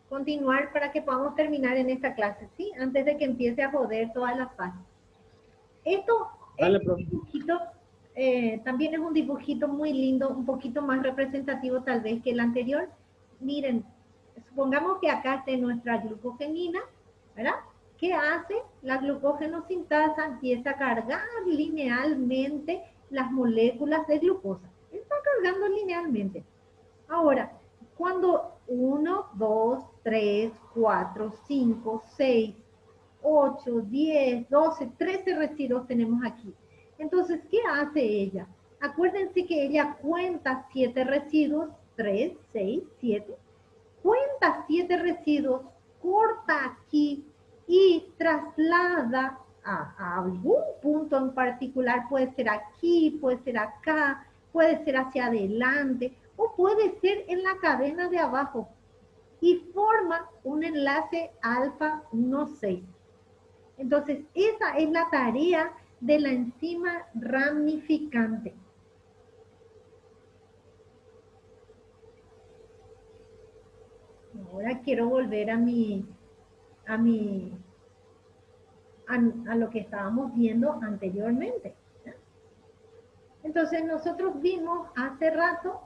continuar para que podamos terminar en esta clase, ¿sí? Antes de que empiece a joder todas las fases. Este dibujito también es un dibujito muy lindo, un poquito más representativo tal vez que el anterior. Miren, supongamos que acá esté nuestra glucogenina, ¿verdad? ¿Qué hace? La glucógeno sintasa empieza a cargar linealmente las moléculas de glucosa. Está cargando linealmente. Ahora, cuando 1, 2, 3, 4, 5, 6, 8, 10, 12, 13 residuos tenemos aquí. Entonces, ¿qué hace ella? Acuérdense que ella cuenta 7 residuos, 3, 6, 7. Cuenta 7 residuos, corta aquí y traslada a algún punto en particular. Puede ser aquí, puede ser acá, puede ser hacia adelante o puede ser en la cadena de abajo y forma un enlace alfa 1,6. Entonces, esa es la tarea de la enzima ramificante. Ahora quiero volver a lo que estábamos viendo anteriormente. Entonces, nosotros vimos hace rato,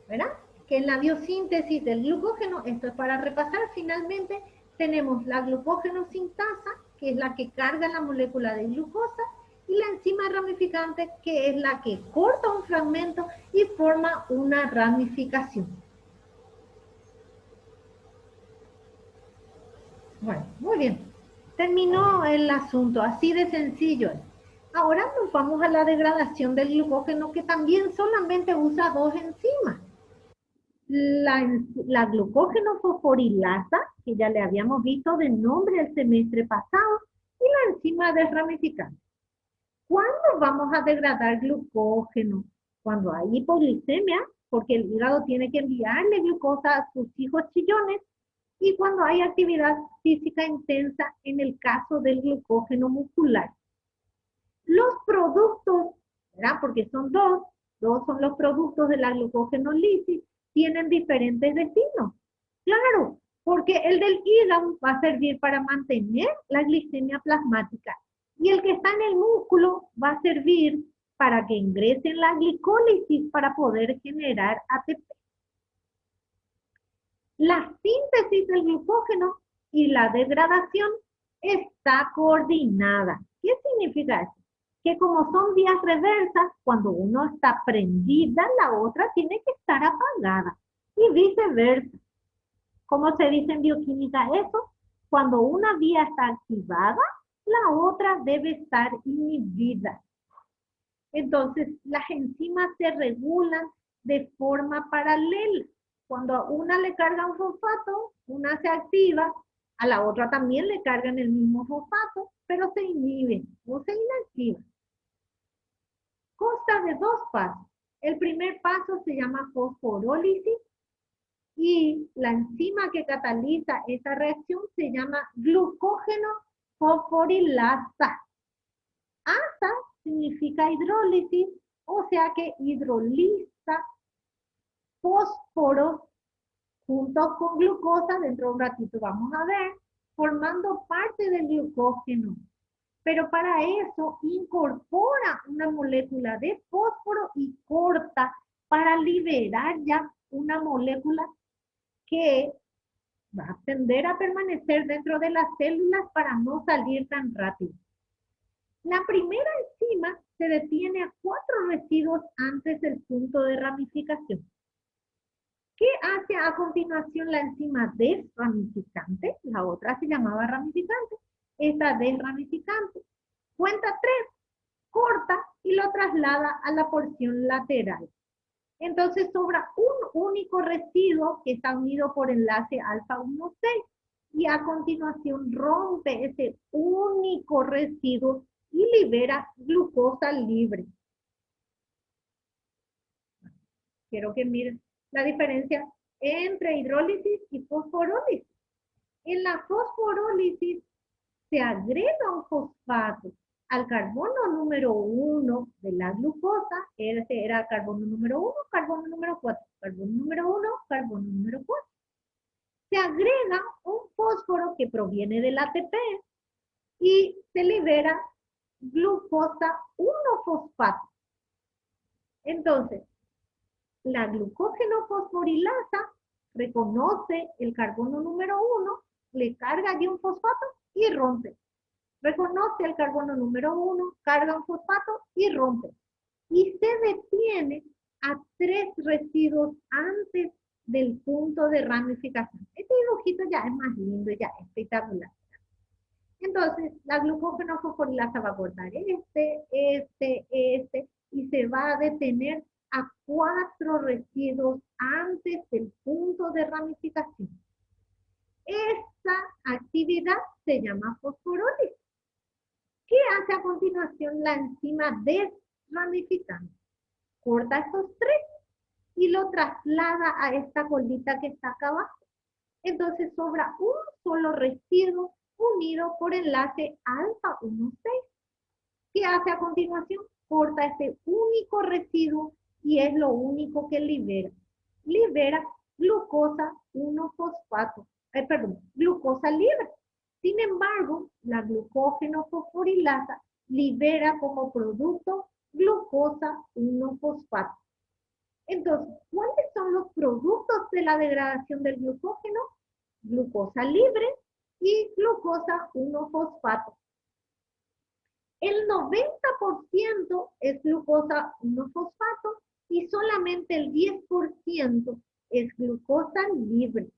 ¿verdad? Que en la biosíntesis del glucógeno, esto es para repasar, finalmente tenemos la glucógeno sintasa, que es la que carga la molécula de glucosa, y la enzima ramificante, que es la que corta un fragmento y forma una ramificación. Bueno, muy bien. Terminó el asunto, así de sencillo. Ahora nos vamos a la degradación del glucógeno, que también solamente usa 2 enzimas. La glucógeno fosforilasa, que ya le habíamos visto de nombre el semestre pasado, y la enzima desramificante. ¿Cuándo vamos a degradar glucógeno? Cuando hay hipoglicemia, porque el hígado tiene que enviarle glucosa a sus hijos chillones, y cuando hay actividad física intensa en el caso del glucógeno muscular. Los productos, ¿verdad? Porque son dos son los productos de la glucogenolisis, tienen diferentes destinos. Claro, porque el del hígado va a servir para mantener la glicemia plasmática y el que está en el músculo va a servir para que ingrese en la glicólisis para poder generar ATP. La síntesis del glucógeno y la degradación está coordinada. ¿Qué significa eso? Que como son vías reversas, cuando uno está prendida, la otra tiene que estar apagada. Y viceversa. ¿Cómo se dice en bioquímica eso? Cuando una vía está activada, la otra debe estar inhibida. Entonces, las enzimas se regulan de forma paralela. Cuando a una le cargan fosfato, una se activa, a la otra también le cargan el mismo fosfato, pero se inhiben o se inactivan. Consta de 2 pasos. El primer paso se llama fosforólisis y la enzima que cataliza esa reacción se llama glucógeno fosforilasa. Asa significa hidrólisis, o sea que hidroliza fósforo junto con glucosa, dentro de un ratito vamos a ver, formando parte del glucógeno. Pero para eso incorpora una molécula de fósforo y corta para liberar ya una molécula que va a tender a permanecer dentro de las células para no salir tan rápido. La primera enzima se detiene a 4 residuos antes del punto de ramificación. ¿Qué hace a continuación la enzima desramificante? La otra se llamaba ramificante. Esta desramificante cuenta 3, corta y lo traslada a la porción lateral. Entonces sobra un único residuo que está unido por enlace alfa 1,6 y a continuación rompe ese único residuo y libera glucosa libre. Quiero que miren la diferencia entre hidrólisis y fosforólisis. En la fosforólisis se agrega un fosfato al carbono número 1 de la glucosa, ese era el carbono número 1, carbono número 4, carbono número 1, carbono número 4. Se agrega un fósforo que proviene del ATP y se libera glucosa 1-fosfato. Entonces, la glucógeno fosforilasa reconoce el carbono número 1, le carga allí un fosfato y rompe. Reconoce el carbono número 1, carga un fosfato y rompe. Y se detiene a 3 residuos antes del punto de ramificación. Este dibujito ya es más lindo, ya es espectacular. Entonces, la glucógeno fosforilasa va a cortar este, y se va a detener a 4 residuos antes del punto de ramificación. Esta actividad se llama fosforólisis. ¿Qué hace a continuación la enzima desramificante? Corta estos 3 y lo traslada a esta colita que está acá abajo. Entonces sobra un solo residuo unido por enlace alfa 1,6. ¿Qué hace a continuación? Corta este único residuo y es lo único que libera. Libera glucosa 1-fosfato, glucosa libre. Sin embargo, la glucógeno fosforilasa libera como producto glucosa 1-fosfato. Entonces, ¿cuáles son los productos de la degradación del glucógeno? Glucosa libre y glucosa 1-fosfato. El 90% es glucosa 1-fosfato y solamente el 10% es glucosa libre.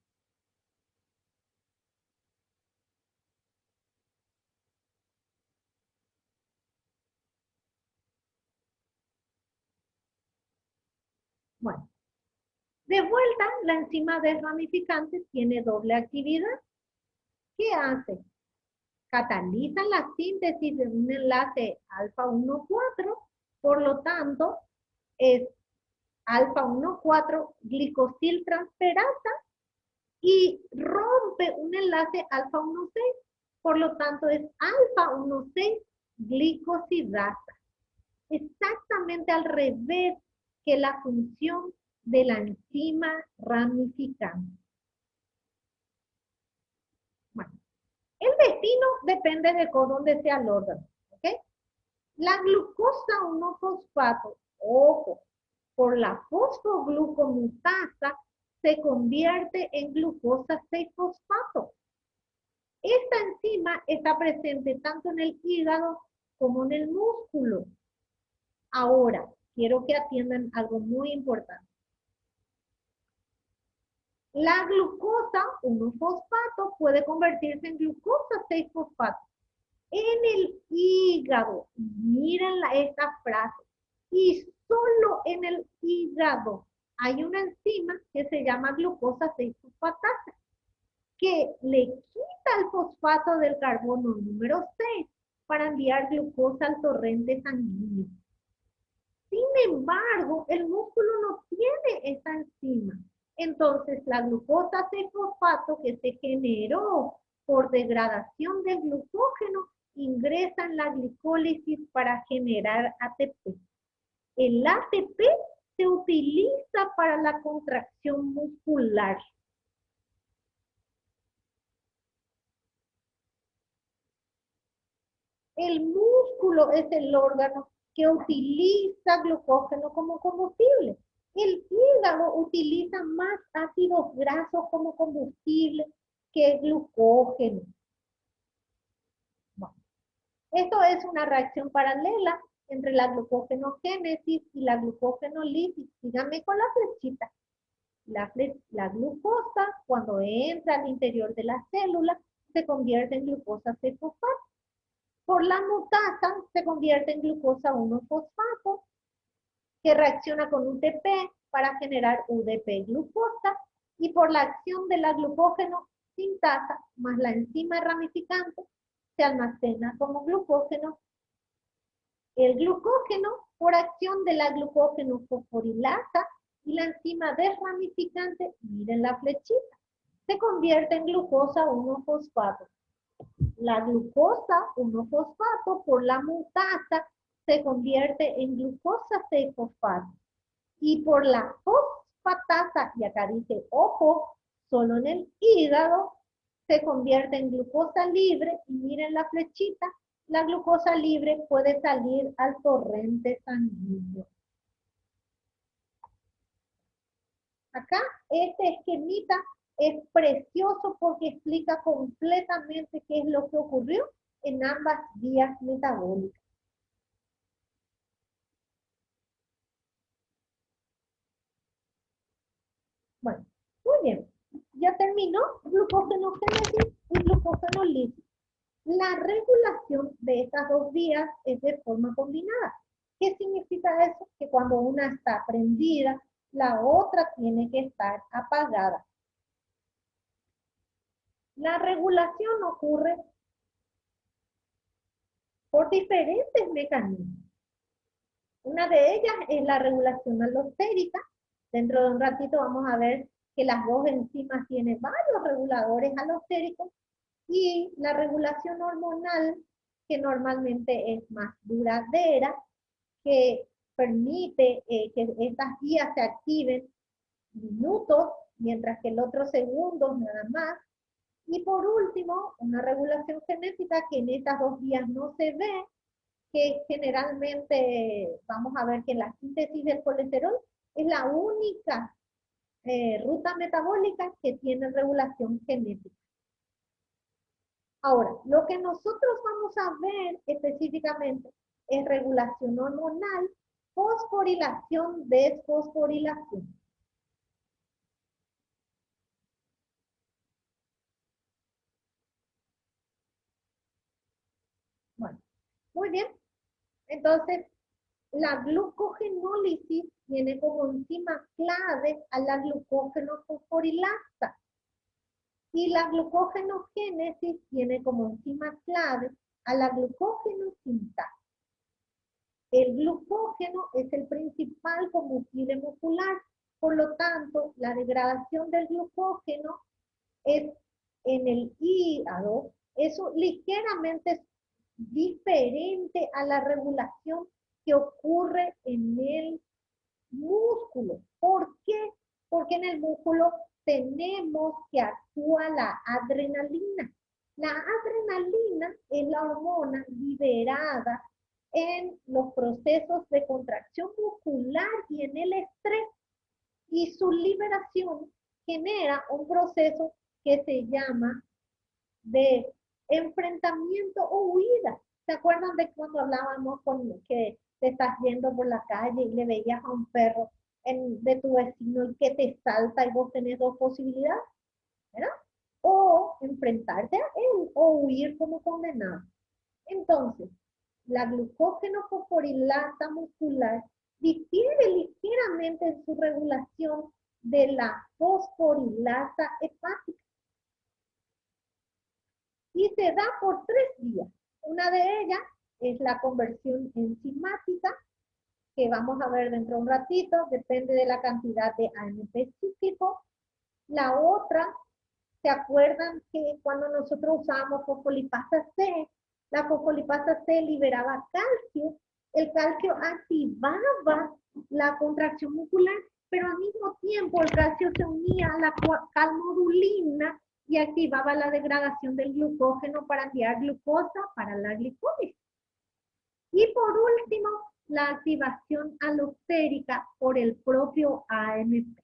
Bueno, de vuelta, la enzima desramificante tiene doble actividad. ¿Qué hace? Cataliza la síntesis de un enlace alfa 1,4, por lo tanto, es alfa 1,4 glicosiltransferasa y rompe un enlace alfa 1,6, por lo tanto es alfa 1,6 glicosidasa. Exactamente al revés que la función de la enzima ramificante. Bueno, el destino depende de dónde sea el órgano, ¿ok? La glucosa 1-fosfato, ojo, por la fosfoglucomutasa se convierte en glucosa 6-fosfato. Esta enzima está presente tanto en el hígado como en el músculo. Ahora, quiero que atiendan algo muy importante. La glucosa 1-fosfato puede convertirse en glucosa 6-fosfato. En el hígado, miren esta frase, y solo en el hígado hay una enzima que se llama glucosa 6-fosfatasa, que le quita el fosfato del carbono número 6 para enviar glucosa al torrente sanguíneo. Sin embargo, el músculo no tiene esta enzima. Entonces, la glucosa 6-fosfato que se generó por degradación del glucógeno ingresa en la glicólisis para generar ATP. El ATP se utiliza para la contracción muscular. El músculo es el órgano que utiliza glucógeno como combustible. El hígado utiliza más ácidos grasos como combustible que glucógeno. Bueno, esto es una reacción paralela entre la glucogenogénesis y la glucogenolisis. Síganme con la flechita. La glucosa, cuando entra al interior de la célula, se convierte en glucosa 6-fosfato. Por la mutasa se convierte en glucosa 1-fosfato, que reacciona con UTP para generar UDP-glucosa, y por la acción de la glucógeno sintasa más la enzima ramificante se almacena como glucógeno. El glucógeno, por acción de la glucógeno fosforilasa y la enzima desramificante, miren la flechita, se convierte en glucosa 1-fosfato. La glucosa 1-fosfato por la mutasa se convierte en glucosa 6-fosfato. Y por la fosfatasa, y acá dice, ojo, solo en el hígado se convierte en glucosa libre. Y miren la flechita, la glucosa libre puede salir al torrente sanguíneo. Acá este esquemita es precioso porque explica completamente qué es lo que ocurrió en ambas vías metabólicas. Bueno, muy bien. Ya terminó glucogenogénesis y glucogenólisis. La regulación de estas dos vías es de forma combinada. ¿Qué significa eso? Que cuando una está prendida, la otra tiene que estar apagada. La regulación ocurre por diferentes mecanismos. Una de ellas es la regulación alostérica. Dentro de un ratito vamos a ver que las dos enzimas tienen varios reguladores alostéricos. Y la regulación hormonal, que normalmente es más duradera, que permite que estas vías se activen minutos, mientras que el otro segundos nada más. Y por último, una regulación genética que en estas dos vías no se ve, que generalmente vamos a ver que la síntesis del colesterol es la única ruta metabólica que tiene regulación genética. Ahora, lo que nosotros vamos a ver específicamente es regulación hormonal, fosforilación, desfosforilación. Bueno, muy bien. Entonces, la glucogenólisis tiene como enzima clave a la glucógeno-fosforilasa. Y la glucogenogénesis tiene como enzima clave a la glucógeno-sintasa. El glucógeno es el principal combustible muscular, por lo tanto, la degradación del glucógeno es en el hígado, eso ligeramente diferente a la regulación que ocurre en el músculo. ¿Por qué? Porque en el músculo tenemos que actúa la adrenalina. La adrenalina es la hormona liberada en los procesos de contracción muscular y en el estrés. Y su liberación genera un proceso que se llama de enfrentamiento o huida. ¿Se acuerdan de cuando hablábamos con que te estás yendo por la calle y le veías a un perro de tu vecino y que te salta y vos tenés dos posibilidades? ¿Verdad? O enfrentarte a él o huir como condenado. Entonces, la glucógeno fosforilasa muscular difiere ligeramente en su regulación de la fosforilasa hepática. Y se da por tres vías. Una de ellas es la conversión enzimática, que vamos a ver dentro de un ratito, depende de la cantidad de AMP específico. La otra, ¿se acuerdan que cuando nosotros usábamos fosfolipasa C, la fosfolipasa C liberaba calcio? El calcio activaba la contracción muscular, pero al mismo tiempo el calcio se unía a la calmodulina y activaba la degradación del glucógeno para enviar glucosa para la glicólisis. Y por último, la activación alostérica por el propio AMP.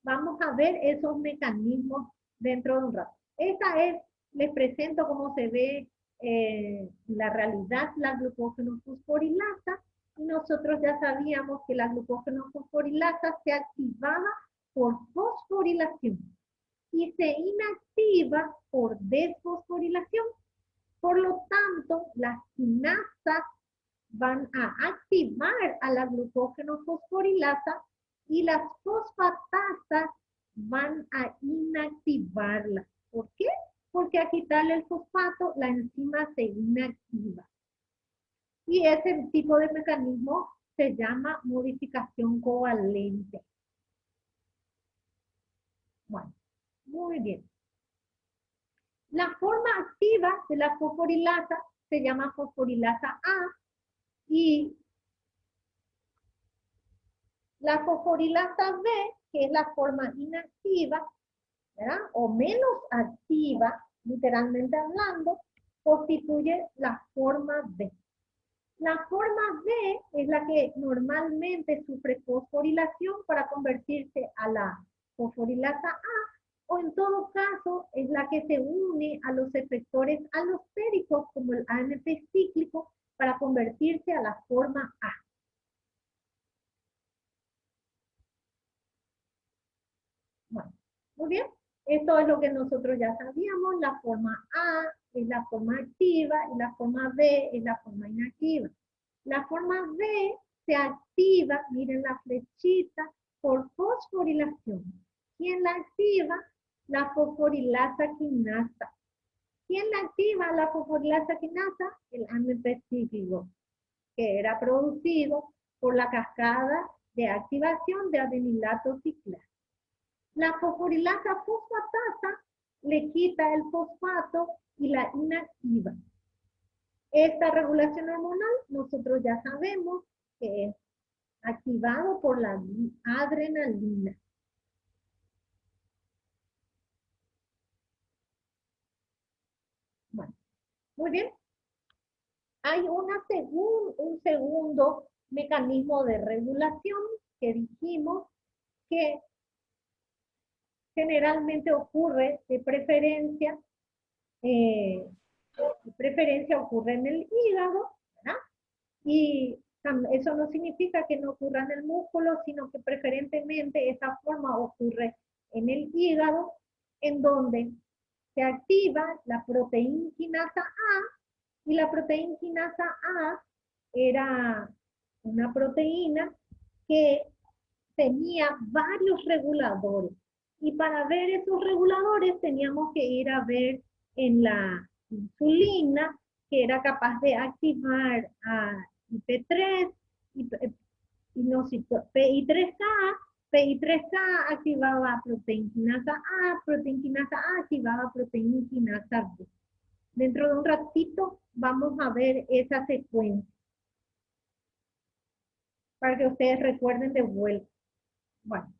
Vamos a ver esos mecanismos dentro de un rato. Esta es, les presento cómo se ve la realidad, la glucógeno fosforilasa. Y nosotros ya sabíamos que la glucógeno fosforilasa se activaba por fosforilación y se inactiva por desfosforilación. Por lo tanto, las quinasas van a activar a la glucógeno fosforilasa y las fosfatasas van a inactivarla. ¿Por qué? Porque al quitarle el fosfato, la enzima se inactiva. Y ese tipo de mecanismo se llama modificación covalente. Bueno, Muy bien. La forma activa de la fosforilasa se llama fosforilasa A y la fosforilasa B, que es la forma inactiva, ¿verdad? O menos activa, literalmente hablando, constituye la forma B. La forma B es la que normalmente sufre fosforilación para convertirse a la fosforilasa A, o en todo caso es la que se une a los efectores alostéricos como el AMP cíclico para convertirse a la forma A. Bueno, muy bien. Esto es lo que nosotros ya sabíamos. La forma A es la forma activa y la forma B es la forma inactiva. La forma B se activa, miren la flechita, por fosforilación. ¿Quién la activa? La fosforilasa quinasa. ¿Quién la activa la fosforilasa quinasa? El AMP cíclico, que era producido por la cascada de activación de adenilato ciclasa. La fosforilasa fosfatasa le quita el fosfato y la inactiva. Esta regulación hormonal nosotros ya sabemos que es activado por la adrenalina. Bueno, muy bien. Hay un segundo mecanismo de regulación que dijimos que generalmente ocurre de preferencia ocurre en el hígado, ¿verdad? Y eso no significa que no ocurra en el músculo, sino que preferentemente esa forma ocurre en el hígado, en donde se activa la proteína quinasa A, y la proteína quinasa A era una proteína que tenía varios reguladores. Y para ver esos reguladores teníamos que ir a ver en la insulina, que era capaz de activar a IP3, PI3K, PI3K activaba proteína quinasa A, proteína quinasa A activaba proteína quinasa B. Dentro de un ratito vamos a ver esa secuencia para que ustedes recuerden de vuelta. Bueno.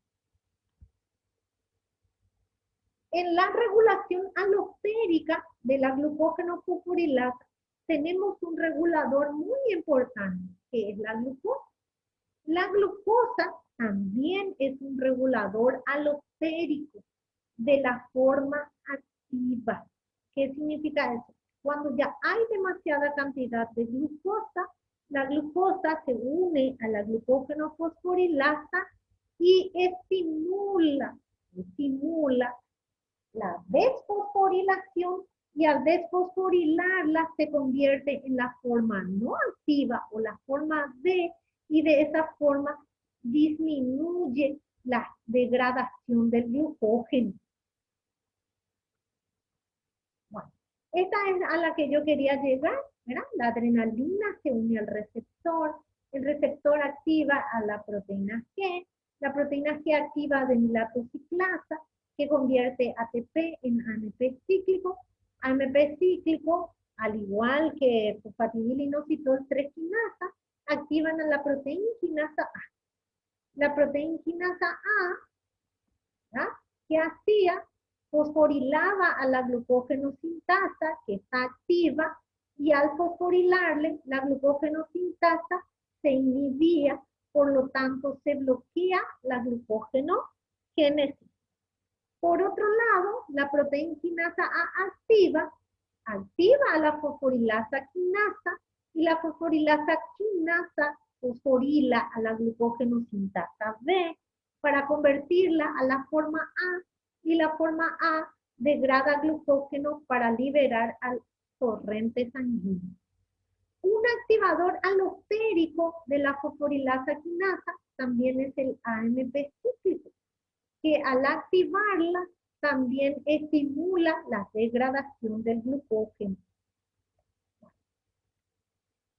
En la regulación alostérica de la glucógeno fosforilasa tenemos un regulador muy importante, que es la glucosa. La glucosa también es un regulador alostérico de la forma activa. ¿Qué significa eso? Cuando ya hay demasiada cantidad de glucosa, la glucosa se une a la glucógeno fosforilasa y estimula la desfosforilación, y al desfosforilarla se convierte en la forma no activa o la forma B, y de esa forma disminuye la degradación del glucógeno. Bueno, esta es a la que yo quería llegar, ¿verdad? La adrenalina se une al receptor, el receptor activa a la proteína G, la proteína G activa adenilato ciclasa, que convierte ATP en AMP cíclico. AMP cíclico, al igual que fosfatidilinositol 3 quinasa, activan a la proteína quinasa A. La proteína quinasa A, ¿verdad?, que hacía, fosforilaba a la glucógeno sintasa, que está activa, y al fosforilarle, la glucógeno sintasa se inhibía, por lo tanto se bloquea la glucógeno génesis. Por otro lado, la proteína quinasa A activa a la fosforilasa quinasa, y la fosforilasa quinasa fosforila a la glucógeno sintasa B para convertirla a la forma A, y la forma A degrada glucógeno para liberar al torrente sanguíneo. Un activador alostérico de la fosforilasa quinasa también es el AMP cíclico, que al activarla también estimula la degradación del glucógeno.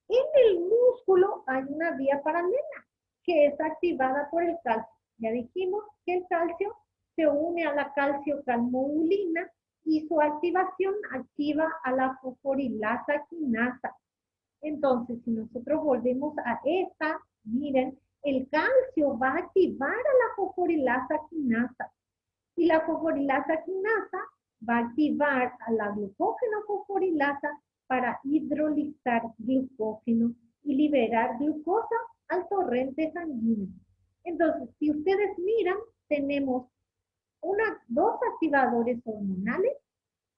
En el músculo hay una vía paralela que es activada por el calcio. Ya dijimos que el calcio se une a la calciocalmodulina y su activación activa a la fosforilasa quinasa. Entonces, si nosotros volvemos a esta, miren, el calcio va a activar a la fosforilasa quinasa y la fosforilasa quinasa va a activar a la glucógeno fosforilasa para hidrolizar glucógeno y liberar glucosa al torrente sanguíneo. Entonces, si ustedes miran, tenemos dos activadores hormonales,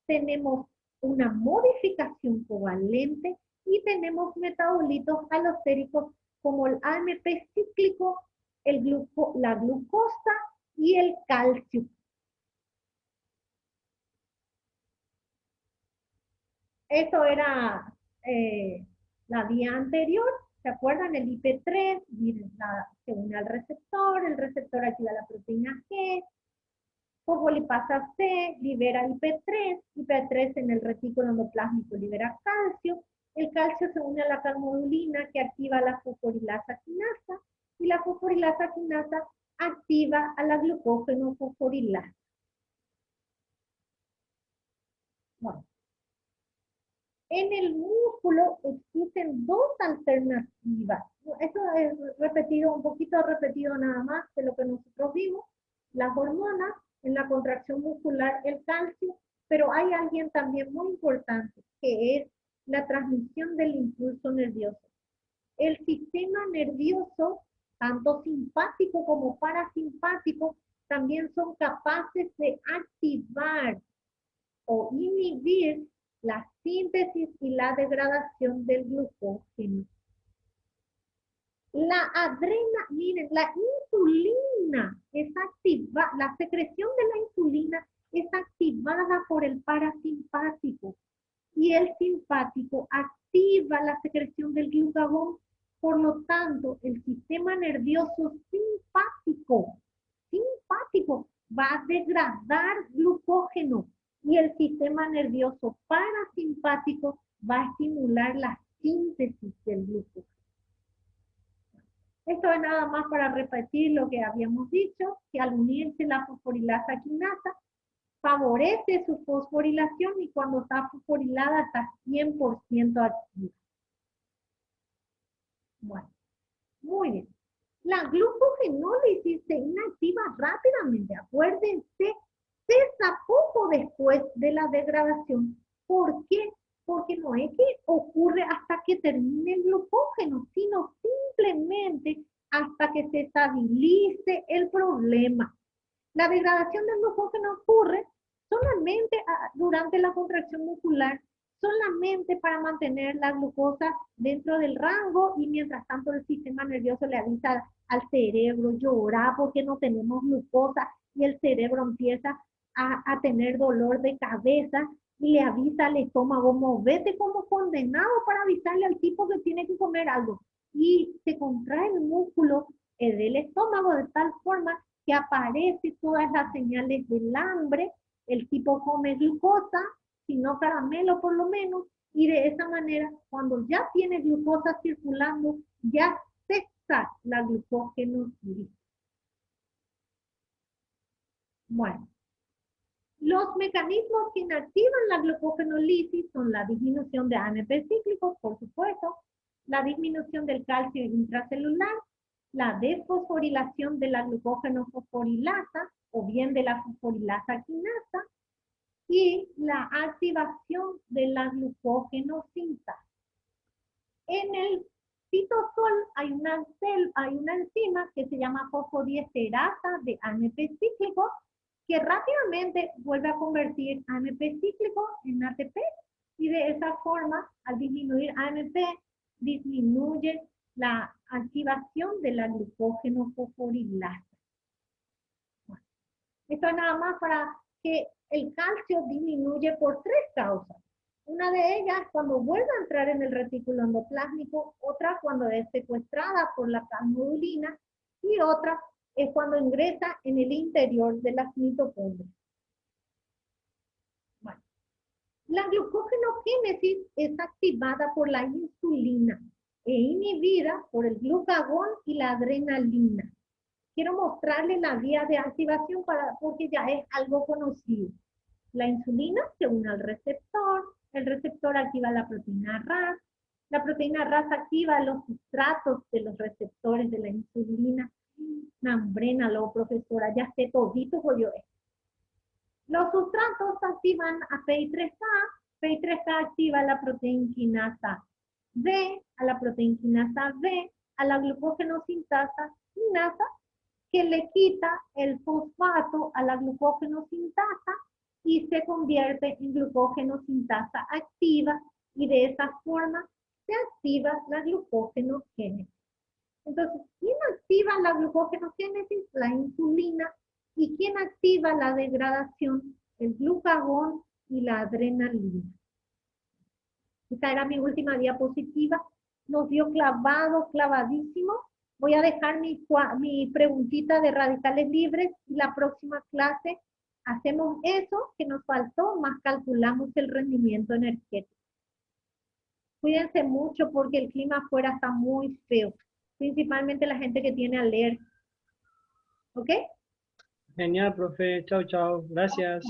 tenemos una modificación covalente y tenemos metabolitos alostéricos como el AMP cíclico, la glucosa y el calcio. Eso era la vía anterior. ¿Se acuerdan? El IP3 se une al receptor, el receptor activa la proteína G, fosfolipasa C libera IP3, IP3 en el retículo endoplásmico libera calcio, el calcio se une a la calmodulina que activa la fosforilasa quinasa y la fosforilasa quinasa activa a la glucógeno fosforilasa. Bueno. En el músculo existen dos alternativas. Esto es repetido, un poquito repetido nada más de lo que nosotros vimos. Las hormonas, en la contracción muscular, el calcio, pero hay alguien también muy importante, que es la transmisión del impulso nervioso. El sistema nervioso, tanto simpático como parasimpático, también son capaces de activar o inhibir la síntesis y la degradación del glucógeno. Miren, la insulina es activada, la secreción de la insulina es activada por el parasimpático y el simpático activa la secreción del glucagón. Por lo tanto, el sistema nervioso simpático va a degradar glucógeno y el sistema nervioso parasimpático va a estimular la síntesis del glucógeno. Esto es nada más para repetir lo que habíamos dicho, que al unirse la fosforilasa quinasa, favorece su fosforilación y cuando está fosforilada está 100% activa. Bueno, muy bien. La glucogenólisis se inactiva rápidamente. Acuérdense, cesa poco después de la degradación. ¿Por qué? Porque no es que ocurre hasta que termine el glucógeno, sino simplemente hasta que se estabilice el problema. La degradación del glucógeno ocurre solamente durante la contracción muscular, solamente para mantener la glucosa dentro del rango y mientras tanto el sistema nervioso le avisa al cerebro, llora porque no tenemos glucosa y el cerebro empieza a tener dolor de cabeza y le avisa al estómago, movete como condenado para avisarle al tipo que tiene que comer algo. Y se contrae el músculo del estómago de tal forma que aparecen todas las señales del hambre, el tipo come glucosa, si no caramelo por lo menos, y de esa manera, cuando ya tiene glucosa circulando, ya cesa la glucógenolisis. Bueno, los mecanismos que inactivan la glucogenolisis son la disminución de AMP cíclicos, por supuesto, la disminución del calcio intracelular, la desfosforilación de la glucógeno fosforilasa o bien de la fosforilasa quinasa y la activación de la glucógeno sintasa. En el citosol hay una enzima que se llama fosfodiesterasa de AMP cíclico que rápidamente vuelve a convertir AMP cíclico en ATP y de esa forma, al disminuir AMP, disminuye la activación de la glucógeno fosforilasa. Bueno, esto es nada más para que el calcio disminuye por 3 causas. Una de ellas es cuando vuelve a entrar en el retículo endoplásmico, otra cuando es secuestrada por la calmodulina y otra es cuando ingresa en el interior de las mitocondrias. Bueno, la glucogenogénesis es activada por la insulina e inhibida por el glucagón y la adrenalina. quiero mostrarles la vía de activación porque ya es algo conocido. La insulina se une al receptor, el receptor activa la proteína RAS, la proteína RAS activa los sustratos de los receptores de la insulina. Nambrena, luego profesora, ya sé todito por yo. Los sustratos activan a PI3K activa la proteína quinasa B, a la proteína quinasa B, a la glucógeno sintasa quinasa, que le quita el fosfato a la glucógeno sintasa y se convierte en glucógeno sintasa activa y de esa forma se activa la glucógenogénesis. Entonces, ¿quién activa la glucógenogénesis? La insulina. ¿Y quién activa la degradación? El glucagón y la adrenalina. Esta era mi última diapositiva. Nos dio clavadísimo. Voy a dejar mi preguntita de radicales libres y la próxima clase hacemos eso que nos faltó, más calculamos el rendimiento energético. Cuídense mucho porque el clima afuera está muy feo, principalmente la gente que tiene alergia. ¿Ok? Genial, profe. Chao, chao. Gracias.